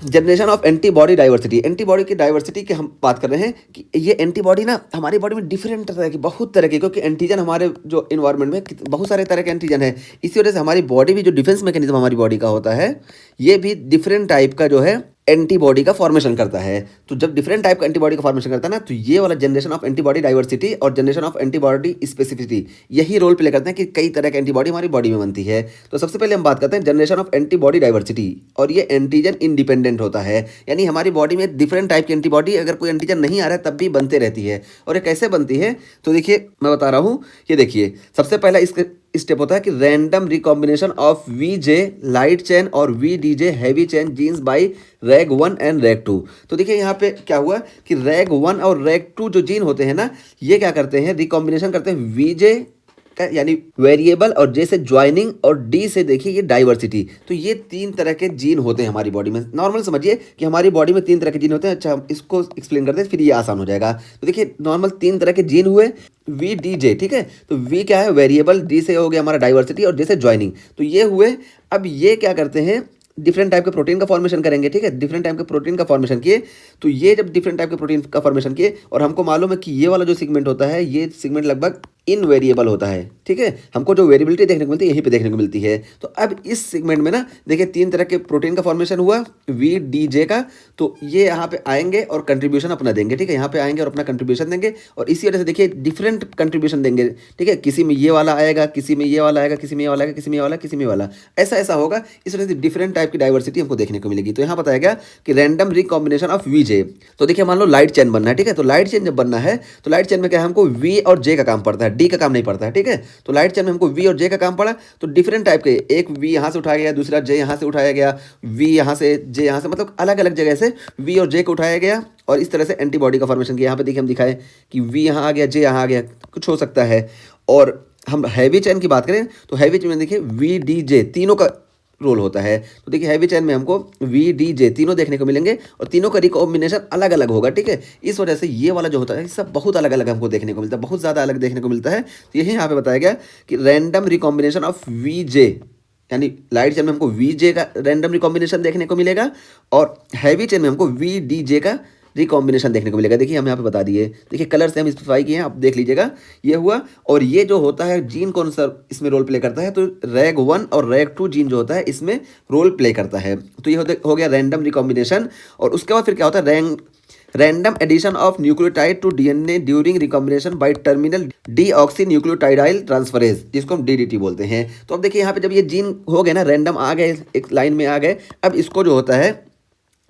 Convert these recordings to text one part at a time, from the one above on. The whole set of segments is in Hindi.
Generation of antibody diversity, antibody की डाइवर्सिटी की हम बात कर रहे हैं कि ये एंटीबॉडी ना हमारी बॉडी में डिफरेंट तरह की, बहुत तरह की, क्योंकि एंटीजन हमारे जो इन्वायरमेंट में बहुत सारे तरह के एंटीजन है, इसी वजह से हमारी बॉडी भी जो डिफेंस मैकेनिज्म हमारी बॉडी का होता है ये भी डिफरेंट टाइप का जो है एंटीबॉडी का फॉर्मेशन करता है। तो जब डिफरेंट टाइप का एंटीबॉडी का फॉर्मेशन करता है ना, तो ये वाला जनरेशन ऑफ एंटीबॉडी डाइवर्सिटी और जनरेशन ऑफ एंटीबॉडी स्पेसिफिसिटी यही रोल प्ले करते हैं कि कई तरह के एंटीबॉडी हमारी बॉडी में बनती है। तो सबसे पहले हम बात करते हैं जनरेशन ऑफ एंटीबॉडी डाइवर्सिटी, और ये एंटीजन इंडिपेंडेंट होता है, यानी हमारी बॉडी में डिफरेंट टाइप की एंटीबॉडी अगर कोई एंटीजन नहीं आ रहा है तब भी बनते रहती है। और ये कैसे बनती है तो देखिए मैं बता रहा हूँ, ये देखिए सबसे पहला इसके स्टेप होता है कि random recombination of V J light chain और V D J heavy chain genes by RAG 1 and RAG 2। तो देखिए यहाँ पे क्या हुआ कि रैग 1 और रैग 2 जो जीन होते हैं ना, ये क्या करते हैं, रिकॉम्बिनेशन करते हैं वी जे का यानी वेरिएबल, और जे से ज्वाइनिंग, और डी से देखिए ये डाइवर्सिटी। तो ये तीन तरह के जीन होते हैं हमारी बॉडी में। नॉर्मल समझिए कि हमारी बॉडी में तीन तरह के जीन होते हैं। अच्छा हम इसको एक्सप्लेन करते हैं, फिर ये आसान हो जाएगा। तो देखिए नॉर्मल तीन तरह के जीन हुए, वी डी जे, ठीक है। तो वी क्या है, वेरिएबल, डी से हो गया हमारा डाइवर्सिटी, और जे से ज्वाइनिंग। तो ये हुए। अब ये क्या करते हैं, डिफरेंट टाइप के प्रोटीन का फॉर्मेशन करेंगे, ठीक है। डिफरेंट टाइप के प्रोटीन का फॉर्मेशन किए, तो ये जब डिफरेंट टाइप के प्रोटीन का फॉर्मेशन किए, और हमको मालूम है कि ये वाला जो सेगमेंट होता है, ये सेगमेंट लगभग इनवेरिएबल होता है, ठीक है। हमको जो वेरिएबिलिटी देखने को मिलती है यहीं पे देखने को मिलती है। तो अब इस सेगमेंट में ना देखिए तीन तरह के प्रोटीन का फॉर्मेशन हुआ, वी डी जे का। तो ये यहाँ पे आएंगे और कंट्रीब्यूशन अपना देंगे, ठीक है। यहाँ पे आएंगे और अपना कंट्रीब्यूशन देंगे, और इसी वजह से देखिए डिफरेंट कंट्रीब्यूशन देंगे, ठीक है। किसी में ये वाला आएगा, किसी में ये वाला आएगा, किसी में ये वाला आएगा, किसी में ये वाला, किसी में ये वाला, ऐसा ऐसा होगा। इस वजह से डिफरेंट टाइप की डाइवर्सिटी हमको देखने को मिलेगी। तो यहाँ बताया गया कि रैंडम रिकॉम्बिनेशन ऑफ वी जे। तो देखिए मान लो लाइट चेन बनना है, ठीक है। तो लाइट चेन जब बनना है तो लाइट चेन में क्या है, हमको वी और जे का काम पड़ता है, डी का काम नहीं पड़ता है, ठीक है। तो लाइट चेन में हमको वी और जे का काम पड़ा। तो डिफरेंट टाइप के, एक वी यहाँ से उठाया गया, दूसरा जे यहाँ से उठाया गया, वी यहाँ से, जे यहाँ से, मतलब अलग अलग जगह से वी और जे को उठाया गया, और इस तरह से एंटीबॉडी का फॉर्मेशन किया। यहाँ पे देखिए हम दिखाएं कि वी यहाँ आ गया, जे यहाँ आ गया, कुछ हो सकता है। और हम हैवी चेन की बात करें तो हैवी चेन में देखिए वी डी जे तीनों का रोल होता है। तो देखिए हैवी चेन में हमको वी डी जे तीनों देखने को मिलेंगे, और तीनों का रिकॉम्बिनेशन अलग अलग होगा, ठीक है। इस वजह से ये वाला जो होता है सब बहुत अलग अलग हमको देखने को मिलता है, बहुत ज़्यादा अलग देखने को मिलता है। तो यही यहाँ पे बताया गया कि रैंडम रिकॉम्बिनेशन ऑफ वी जे, यानी लाइट चेन में हमको वी जे का रैंडम रिकॉम्बिनेशन देखने को मिलेगा, और हैवी चेन में हमको वी डी जे का रिकॉम्बिनेशन देखने को मिलेगा। देखिए हम यहाँ पे बता दिए, देखिए कलर से हम स्पेसिफाई किए हैं, आप देख लीजिएगा ये हुआ। और ये जो होता है जीन कौन सा इसमें रोल प्ले करता है, तो रैग 1 और रैग 2 जीन जो होता है इसमें रोल प्ले करता है। तो ये हो गया रैंडम रिकॉम्बिनेशन। और उसके बाद फिर क्या होता है, random addition of nucleotide to DNA during recombination by terminal deoxynucleotidyl transferase, जिसको हम डीडीटी बोलते हैं। तो अब देखिए यहाँ पे जब ये जीन हो गए ना, रैंडम आ गए, एक लाइन में आ गए, अब इसको जो होता है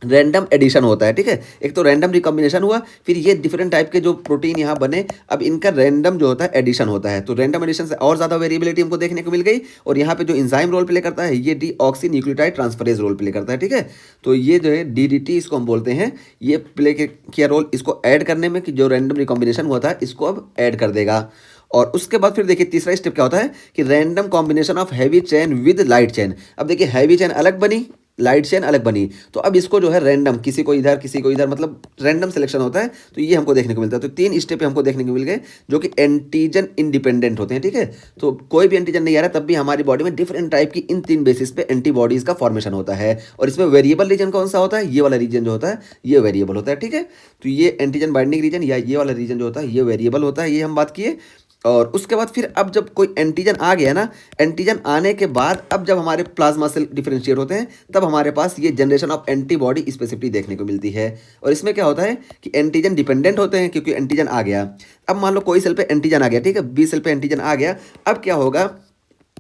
रैंडम एडिशन होता है, ठीक है। एक तो रैंडम रिकॉम्बिनेशन हुआ, फिर ये डिफरेंट टाइप के जो प्रोटीन यहाँ बने, अब इनका रैंडम जो होता है एडिशन होता है। तो रैंडम एडिशन से और ज़्यादा वेरिएबिलिटी हमको देखने को मिल गई। और यहाँ पे जो इंजाइम रोल प्ले करता है ये deoxy nucleotide transferase role play करता है, ठीक है। तो ये जो है डीडीटी इसको हम बोलते हैं, ये प्ले किया रोल इसको ऐड करने में, कि जो रैंडम रिकॉम्बिनेशन हुआ था इसको अब ऐड कर देगा। और उसके बाद फिर देखिए तीसरा स्टेप क्या होता है कि random combination of heavy chain with light chain. अब देखिए हैवी चेन अलग बनी, लाइट चेन अलग बनी, तो अब इसको जो है रैंडम, किसी को इधर किसी को इधर, मतलब रैंडम सिलेक्शन होता है। तो ये हमको देखने को मिलता है। तो तीन स्टेप हमको देखने को मिल गए जो कि एंटीजन इंडिपेंडेंट होते हैं, ठीक है। तो कोई भी एंटीजन नहीं आ रहा तब भी हमारी बॉडी में डिफरेंट टाइप की इन तीन बेसिस पे एंटीबॉडीज का फॉर्मेशन होता है। और इसमें वेरिएबल रीजन कौन सा होता है, ये वाला रीजन जो होता है ये वेरिएबल होता है, ठीक है। तो ये एंटीजन बाइंडिंग रीजन या ये वाला रीजन जो होता है ये वेरिएबल होता है, ये हम बात किए। और उसके बाद फिर अब जब कोई एंटीजन आ गया ना, एंटीजन आने के बाद अब जब हमारे प्लाज्मा सेल डिफरेंशिएट होते हैं तब हमारे पास ये जनरेशन ऑफ एंटीबॉडी स्पेसिफिसिटी देखने को मिलती है। और इसमें क्या होता है कि एंटीजन डिपेंडेंट होते हैं, क्योंकि एंटीजन आ गया। अब मान लो कोई सेल पे एंटीजन आ गया, ठीक है, बी सेल पे एंटीजन आ गया। अब क्या होगा,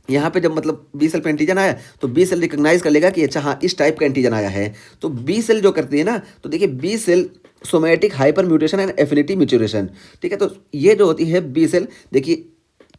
यहाँ पे जब मतलब बी सेल पे एंटीजन आया तो बी सेल रिकॉग्नाइज कर लेगा कि अच्छा हाँ इस टाइप का एंटीजन आया है। तो बी सेल जो करती है ना, तो देखिए B cell somatic hyper mutation and affinity maturation, ठीक है। तो ये जो होती है बी सेल, देखिए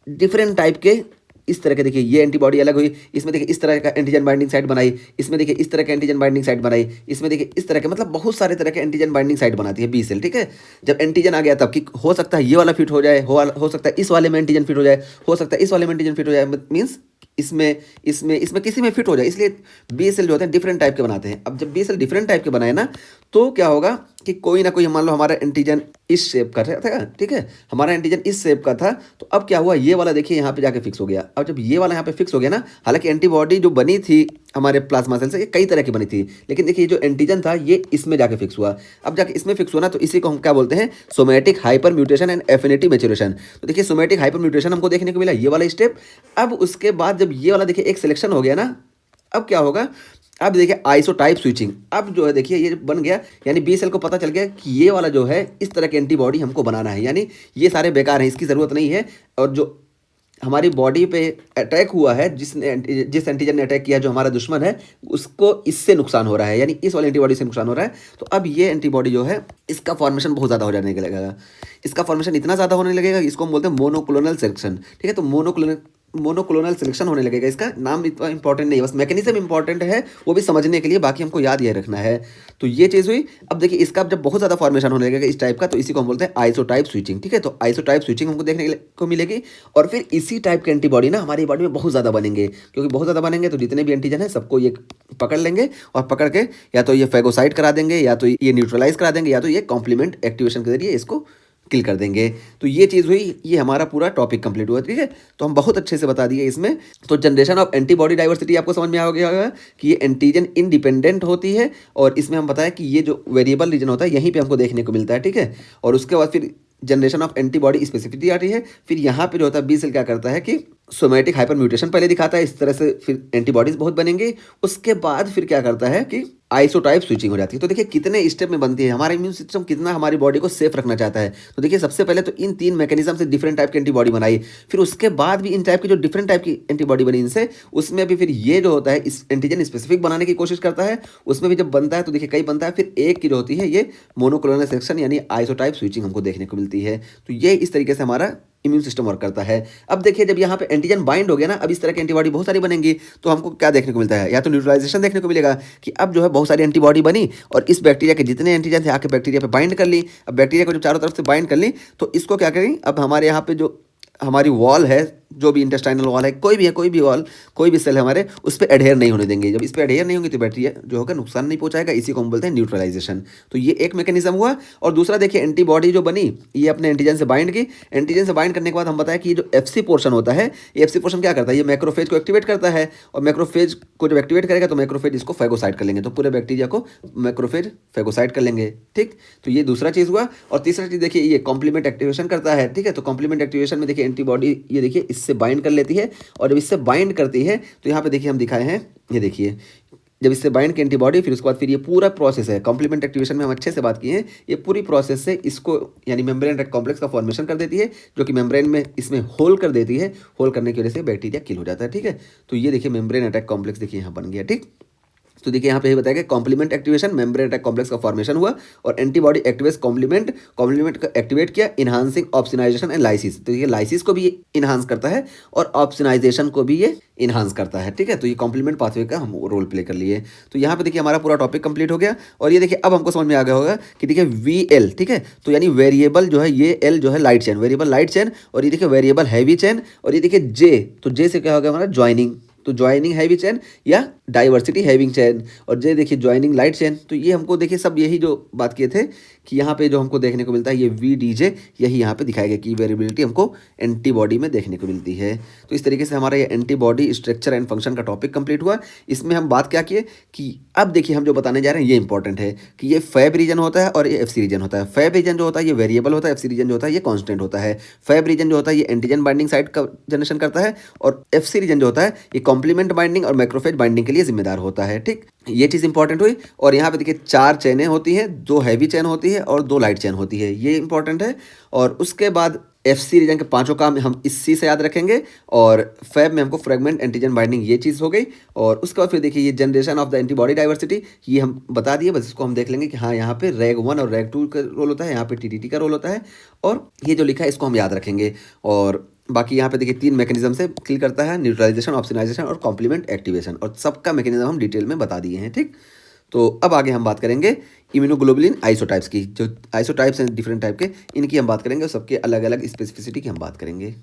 डिफरेंट टाइप के इस तरह के, देखिए ये एंटीबॉडी अलग हुई, इसमें देखिए इस तरह का एंटीजन बाइंडिंग साइट बनाई, इसमें देखिए इस तरह का एंटीजन बाइंडिंग साइट बनाई, इसमें देखिए इस तरह के, मतलब बहुत सारे तरह के एंटीजन बाइंडिंग साइट बनाती है बी सेल, ठीक है। जब एंटीजन आ गया तब कि हो सकता है ये वाला फिट हो जाए, हो सकता है इस वाले में एंटीजन फिट हो जाए, हो सकता है इस वाले में एंटीजन फिट हो जाए, मीन्स इसमें इसमें इसमें किसी में फिट हो जाए। इसलिए बी सेल जो होते हैं डिफरेंट टाइप के बनाते हैं। अब जब बी सेल डिफरेंट टाइप के बनाए ना, तो क्या होगा कि कोई ना कोई, मान लो हमारा एंटीजन इस शेप का था, ठीक है, हमारा एंटीजन इस शेप का था, तो अब क्या हुआ ये वाला देखिए यहाँ पे जाके फिक्स हो गया। अब जब ये वाला यहाँ पे फिक्स हो गया ना, हालांकि एंटीबॉडी जो बनी थी हमारे प्लाज्मा सेल से, ये कई तरह की बनी थी। लेकिन देखिए जो एंटीजन था ये इसमें जाके फिक्स हुआ। अब जाके इसमें फिक्स हुआ ना, तो इसी को हम क्या बोलते हैं, somatic hyper mutation and affinity maturation. तो देखिए सोमैटिक हाइपर म्यूटेशन हमको देखने को मिला, ये वाला स्टेप। अब उसके बाद जब ये वाला देखिए एक सिलेक्शन हो गया ना, अब क्या होगा, अब देखिए आइसोटाइप स्विचिंग। अब जो है देखिए ये बन गया, यानी बी सेल को पता चल गया कि ये वाला जो है इस तरह के एंटीबॉडी हमको बनाना है, यानी ये सारे बेकार हैं, इसकी ज़रूरत नहीं है। और जो हमारी बॉडी पे अटैक हुआ है, जिस एंटीजन ने अटैक किया, जो हमारा दुश्मन है, उसको इससे नुकसान हो रहा है, यानी इस वाले एंटीबॉडी से नुकसान हो रहा है। तो अब ये एंटीबॉडी जो है इसका फॉर्मेशन बहुत ज़्यादा हो जाने लगेगा। इसका फॉर्मेशन इतना ज़्यादा होने लगेगा, इसको हम बोलते हैं मोनोक्लोनल सिलेक्शन। ठीक है, तो मोनोक्लोनल सिलेक्शन होने लगेगा। इसका नाम इतना इंपॉर्टेंट नहीं है, बस मैकेनिज्म इंपॉर्टेंट है, वो भी समझने के लिए, बाकी हमको याद ये रखना है। तो ये चीज़ हुई। अब देखिए इसका जब बहुत ज़्यादा फॉर्मेशन होने लगेगा इस टाइप का, तो इसी को हम बोलते हैं आइसोटाइप स्विचिंग। ठीक है, तो आइसोटाइप स्विचिंग हमको देखने को मिलेगी। और फिर इसी टाइप के एंटीबॉडी ना हमारी बॉडी में बहुत ज़्यादा बनेंगे, क्योंकि बहुत ज़्यादा बनेंगे तो जितने भी एंटीजन है सबको ये पकड़ लेंगे, और पकड़ के या तो ये फेगोसाइट करा देंगे, या तो ये न्यूट्रलाइज करा देंगे, या तो ये कॉम्प्लीमेंट एक्टिवेशन के जरिए इसको किल कर देंगे। तो ये चीज़ हुई, ये हमारा पूरा टॉपिक कंप्लीट हुआ। ठीक है, तो हम बहुत अच्छे से बता दिए इसमें। तो जनरेशन ऑफ एंटीबॉडी डाइवर्सिटी आपको समझ में आ गया होगा कि ये एंटीजन इंडिपेंडेंट होती है, और इसमें हम बताया कि ये जो वेरिएबल रीजन होता है यहीं पे हमको देखने को मिलता है। ठीक है, और उसके बाद फिर जनरेशन ऑफ एंटीबॉडी स्पेसिफिसिटी आती है। फिर यहाँ पे जो होता है बी सेल क्या करता है कि सोमैटिक हाइपर म्यूटेशन पहले दिखाता है, इस तरह से फिर एंटीबॉडीज बहुत बनेंगे। उसके बाद फिर क्या करता है कि आइसोटाइप स्विचिंग हो जाती है। तो देखिए कितने स्टेप में बनती है, हमारा इम्यून सिस्टम कितना हमारी बॉडी को सेफ रखना चाहता है। तो देखिए सबसे पहले तो इन 3 मैकेनिज्म से डिफरेंट टाइप की एंटीबॉडी बनाई, फिर उसके बाद भी इन टाइप की जो डिफरेंट टाइप की एंटीबॉडी बनी इनसे, उसमें भी फिर ये जो होता है इस एंटीजन स्पेसिफिक बनाने की कोशिश करता है। उसमें भी जब बनता है तो देखिए कई बनता है, फिर एक की जो होती है ये मोनोक्लोनल सेक्शन यानी आइसोटाइप स्विचिंग हमको देखने को मिलती है। तो ये इस तरीके से हमारा इम्यून सिस्टम वर्क करता है। अब देखिए जब यहाँ पे एंटीजन बाइंड हो गया ना, अब इस तरह की एंटीबॉडी बहुत सारी बनेंगी, तो हमको क्या देखने को मिलता है, या तो न्यूट्रलाइजेशन देखने को मिलेगा कि अब जो है बहुत सारी एंटीबॉडी बनी, और इस बैक्टीरिया के जितने एंटीजन थे आके बैक्टीरिया पे बाइंड कर ली। अब बैक्टीरिया को जब चारों तरफ से बाइंड कर ली, तो इसको क्या करें, अब हमारे यहाँ पे जो हमारी वॉल है, जो भी इंटेस्टाइनल वॉल है, कोई भी है, कोई भी वॉल, कोई भी सेल है हमारे, उस पर एडहेयर नहीं होने देंगे। जब इस पर एडहेयर नहीं होंगे तो बैक्टीरिया जो होगा नुकसान नहीं पहुंचाएगा, इसी को हम बोलते हैं न्यूट्रलाइजेशन। तो ये एक मैकेनिज्म हुआ। और दूसरा देखिए एंटीबॉडी जो बनी, ये अपने एंटीजन से बाइंड की। एंटीजन से बाइंड करने के बाद हम बताया कि ये जो एफसी पोर्शन होता है, ये एफसी पोर्शन क्या करता है, ये मैक्रोफेज को एक्टिवेट करता है, और मैक्रोफेज को जब एक्टिवेट करेगा तो मैक्रोफेज इसको फेगोसाइट कर लेंगे, तो पूरे बैक्टीरिया को मैक्रोफेज फेगोसाइट कर लेंगे। ठीक, तो ये दूसरा चीज़ हुआ। और तीसरा चीज़ देखिए ये कॉम्प्लीमेंट एक्टिवेशन करता है। ठीक है, तो कॉम्प्लीमेंट एक्टिवेशन में देखिए एंटीबॉडी ये देखिए इससे बाइंड कर लेती है, और जब इससे बाइंड करती है तो यहाँ पे देखिए हम दिखाए हैं, ये देखिए जब इससे बाइंड की एंटीबॉडी, फिर उसके बाद फिर ये पूरा प्रोसेस है कॉम्प्लीमेंट एक्टिवेशन में हम अच्छे से बात किए हैं। ये पूरी प्रोसेस से इसको यानी मेम्ब्रेन अटैक कॉम्प्लेक्स का फॉर्मेशन कर देती है, जो कि मेम्ब्रेन में इसमें होल कर देती है। होल करने की वजह से बैक्टीरिया किल हो जाता है। ठीक है, तो ये देखिए मेम्ब्रेन अटैक कॉम्प्लेक्स देखिए यहाँ बन गया। ठीक, तो देखिए यहाँ पे बताया गया complement activation, membrane attack complex का फॉर्मेशन हुआ, और एंटीबॉडी एक्टिवेट्स कॉम्प्लीमेंट को एक्टिवेट किया, इनहांसिंग ऑप्सोनाइजेशन एंड लाइसिस। तो ये लाइसिस को भी इनहांस करता है, और ऑप्सोनाइजेशन को भी ये इनहांस करता है। ठीक है, तो ये कॉम्प्लीमेंट पाथवे का हम रोल प्ले कर लिए। तो यहाँ पे देखिए हमारा पूरा टॉपिक कंप्लीट हो गया। और ये देखिए अब हमको समझ में आ गया होगा कि देखिए VL, ठीक है, तो यानी वेरिएबल जो है, ये L जो है light chain, variable light chain, और ये देखिए वेरिएबल हैवी चेन, और ये देखिए J, तो J से क्या होगा हमारा ज्वाइनिंग, तो ज्वाइनिंग हैवी चेन या डाइवर्सिटी हैविंग चेन, और जे देखिए ज्वाइनिंग लाइट चेन। तो ये हमको देखिए सब यही जो बात किए थे कि यहाँ पे जो हमको देखने को मिलता है ये VDJ, यही यहाँ पे दिखाया गया कि वेरिएबिलिटी हमको एंटीबॉडी में देखने को मिलती है। तो इस तरीके से हमारा ये एंटीबॉडी स्ट्रक्चर एंड फंक्शन का टॉपिक कंप्लीट हुआ। इसमें हम बात क्या किए कि अब देखिए हम जो बताने जा रहे हैं ये इंपॉर्टेंट है कि ये फैब रीजन होता है और ये FC रीजन होता है। फैब रीजन जो होता है ये वेरिएबल होता है, FC रीजन जो होता है ये कॉन्स्टेंट होता है। फैब रीजन जो होता है ये एंटीजन बाइंडिंग साइट का जनरेशन करता है, और FC रीजन जो होता है ये कॉम्प्लीमेंट बाइंडिंग और मैक्रोफेज बाइंडिंग के लिए जिम्मेदार होता है। ठीक, ये चीज़ इंपॉर्टेंट हुई। और यहाँ पे देखिए 4 चेनें होती हैं, 2 हैवी चेन होती है और 2 लाइट चेन होती है, ये इंपॉर्टेंट है। और उसके बाद FC रीजन के 5 काम हम इसी से याद रखेंगे, और फैब में हमको फ्रेगमेंट एंटीजन बाइंडिंग ये चीज़ हो गई। और उसके बाद फिर देखिए ये generation of the antibody diversity, ये हम बता दिए, बस इसको हम देख लेंगे कि हाँ यहाँ पे रैग 1 और रैग 2 का रोल होता है, यहाँ पे TTT का रोल होता है, और ये जो लिखा है इसको हम याद रखेंगे। और बाकी यहाँ पे देखिए 3 मैकेनिज्म से किल करता है, न्यूट्रलाइजेशन, ऑप्सोनाइजेशन और कॉम्प्लीमेंट एक्टिवेशन, और सबका मैकेनिज्म हम डिटेल में बता दिए हैं। ठीक, तो अब आगे हम बात करेंगे इम्यूनोग्लोबुलिन आइसोटाइप्स की, जो आइसोटाइप्स हैं डिफरेंट टाइप के, इनकी हम बात करेंगे और सबके अलग अलग स्पेसिफिसिटी की हम बात करेंगे।